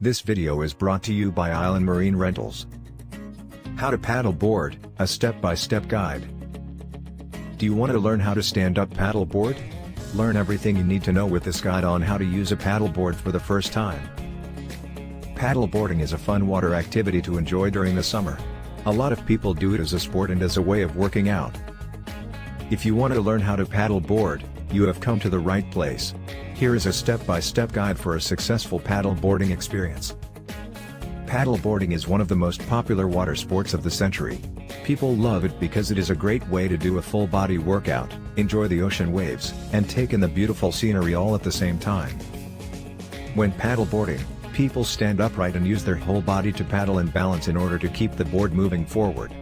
This video is brought to you by Island Marine Rentals. How to paddle board, a step-by-step guide. Do you want to learn how to stand up paddle board? Learn everything you need to know with this guide on how to use a paddle board for the first time. Paddle boarding is a fun water activity to enjoy during the summer. A lot of people do it as a sport and as a way of working out. If you want to learn how to paddle board, you have come to the right place. Here is a step-by-step guide for a successful paddle boarding experience. Paddle boarding is one of the most popular water sports of the century. People love it because it is a great way to do a full-body workout, enjoy the ocean waves, and take in the beautiful scenery all at the same time. When paddle boarding, people stand upright and use their whole body to paddle and balance in order to keep the board moving forward.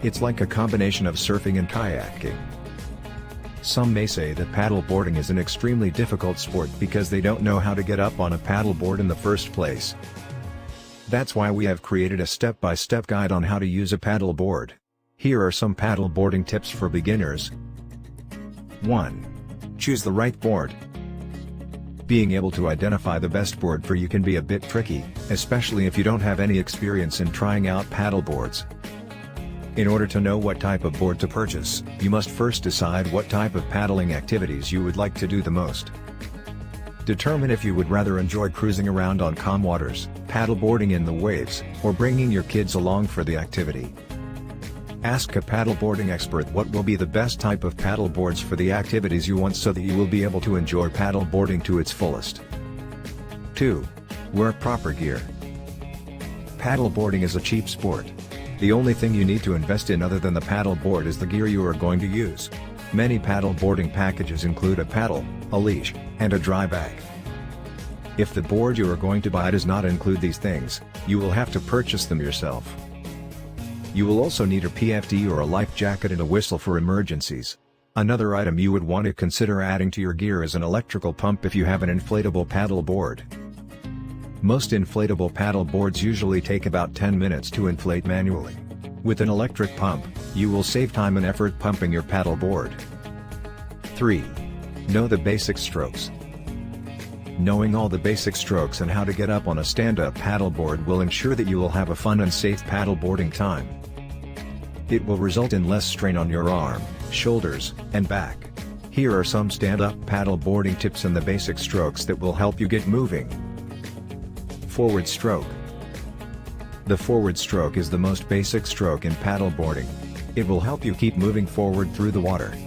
It's like a combination of surfing and kayaking. Some may say that paddle boarding is an extremely difficult sport because they don't know how to get up on a paddle board in the first place. That's why we have created a step-by-step guide on how to use a paddle board. Here are some paddle boarding tips for beginners. 1. Choose the right board. Being able to identify the best board for you can be a bit tricky, especially if you don't have any experience in trying out paddle boards. In order to know what type of board to purchase, you must first decide what type of paddling activities you would like to do the most. Determine if you would rather enjoy cruising around on calm waters, paddle boarding in the waves, or bringing your kids along for the activity. Ask a paddle boarding expert what will be the best type of paddle boards for the activities you want so that you will be able to enjoy paddle boarding to its fullest. 2. Wear proper gear. Paddle boarding is a cheap sport. The only thing you need to invest in other than the paddle board is the gear you are going to use. Many paddle boarding packages include a paddle, a leash, and a dry bag. If the board you are going to buy does not include these things, you will have to purchase them yourself. You will also need a PFD or a life jacket and a whistle for emergencies. Another item you would want to consider adding to your gear is an electrical pump if you have an inflatable paddle board. Most inflatable paddle boards usually take about 10 minutes to inflate manually. With an electric pump, you will save time and effort pumping your paddle board. 3. Know the basic strokes. Knowing all the basic strokes and how to get up on a stand-up paddle board will ensure that you will have a fun and safe paddle boarding time. It will result in less strain on your arm, shoulders, and back. Here are some stand-up paddle boarding tips and the basic strokes that will help you get moving. Forward stroke. The forward stroke is the most basic stroke in paddle boarding. It will help you keep moving forward through the water.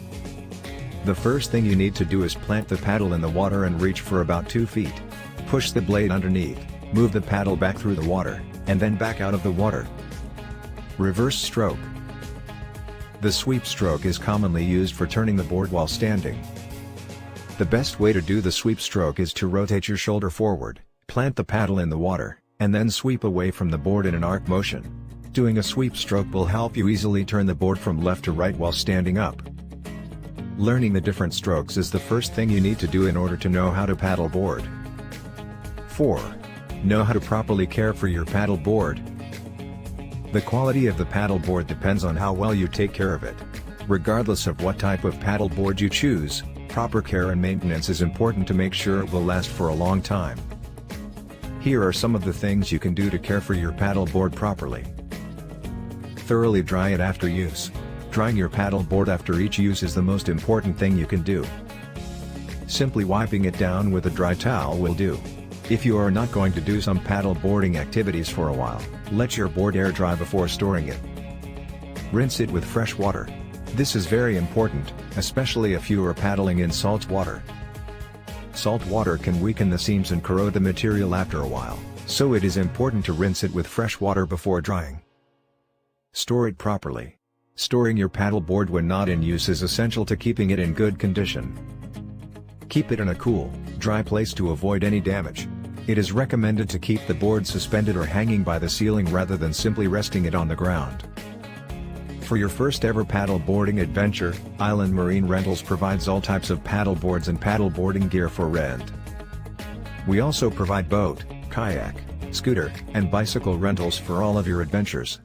The first thing you need to do is plant the paddle in the water and reach for about 2 feet. Push the blade underneath, move the paddle back through the water, and then back out of the water. Reverse stroke. The sweep stroke is commonly used for turning the board while standing. The best way to do the sweep stroke is to rotate your shoulder forward, plant the paddle in the water, and then sweep away from the board in an arc motion. Doing a sweep stroke will help you easily turn the board from left to right while standing up. Learning the different strokes is the first thing you need to do in order to know how to paddle board. 4. Know how to properly care for your paddle board. The quality of the paddle board depends on how well you take care of it. Regardless of what type of paddle board you choose, proper care and maintenance is important to make sure it will last for a long time. Here are some of the things you can do to care for your paddle board properly. Thoroughly dry it after use. Drying your paddle board after each use is the most important thing you can do. Simply wiping it down with a dry towel will do. If you are not going to do some paddle boarding activities for a while, let your board air dry before storing it. Rinse it with fresh water. This is very important, especially if you are paddling in salt water. Salt water can weaken the seams and corrode the material after a while, so it is important to rinse it with fresh water before drying. Store it properly. Storing your paddle board when not in use is essential to keeping it in good condition. Keep it in a cool, dry place to avoid any damage. It is recommended to keep the board suspended or hanging by the ceiling rather than simply resting it on the ground. For your first ever paddle boarding adventure, Island Marine Rentals provides all types of paddle boards and paddle boarding gear for rent. We also provide boat, kayak, scooter, and bicycle rentals for all of your adventures.